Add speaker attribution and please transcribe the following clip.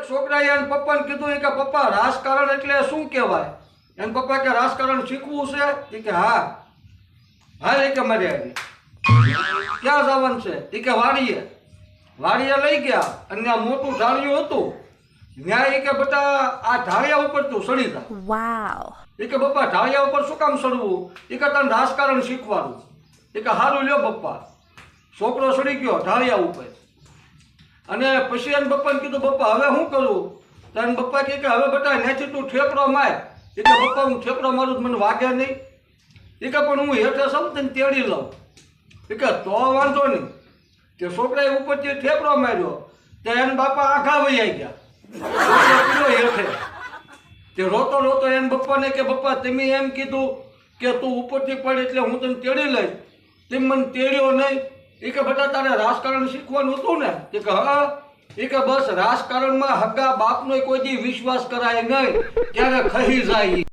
Speaker 1: એક છોકરાએ એના પપ્પાને કીધું કે પપ્પા રાજકારણ એટલે શું કહેવાય? એના પપ્પા કે રાજકારણ શીખવું છે? એ કે હા હા. એ કે મારે ક્યાં જવાનું છે? એ કે વાડીએ લઈ ગયા અને આ મોટું ઢાળિયું હતું ત્યાં. એ કે બેટા આ ઢાળિયા ઉપર તું સડી જા.
Speaker 2: Wow.
Speaker 1: એ કે પપ્પા ઢાળિયા ઉપર શું કામ સડવું? એ કે તને રાજકારણ શીખવાનું. એ કે સારું લ્યો પપ્પા. છોકરો સડી ગયો ઢાળિયા ઉપર અને પછી એને પપ્પાને કીધું પપ્પા હવે શું કરું? તો એને પપ્પા કહે કે હવે બેટા ત્યાંથી તું ઠેકડો માર. એ કે પપ્પા હું ઠેકડો મારું તો મને વાગે નહીં. એ કે પણ હું હેઠે સમ તને તેડી લઉં. એ કે તો વાંધો નહીં. કે છોકરાએ ઉપરથી ઠેકડો માર્યો તો એને બાપા આઘા વહી ગયા હેઠે. તે રોતો રોતો એને પપ્પાને કે પપ્પા તમે એમ કીધું કે તું ઉપરથી પડે એટલે હું તને તેડી લઈશ, તેમ મને તેડ્યો નહીં. એ કે બેટા તારે રાજકારણ શીખવાનું હતું ને? એ કે હા. એ કે બસ રાજકારણમાં હગા બાપનો કોઈ દી વિશ્વાસ કરાય નહીં, ત્યારે ખહી જાય.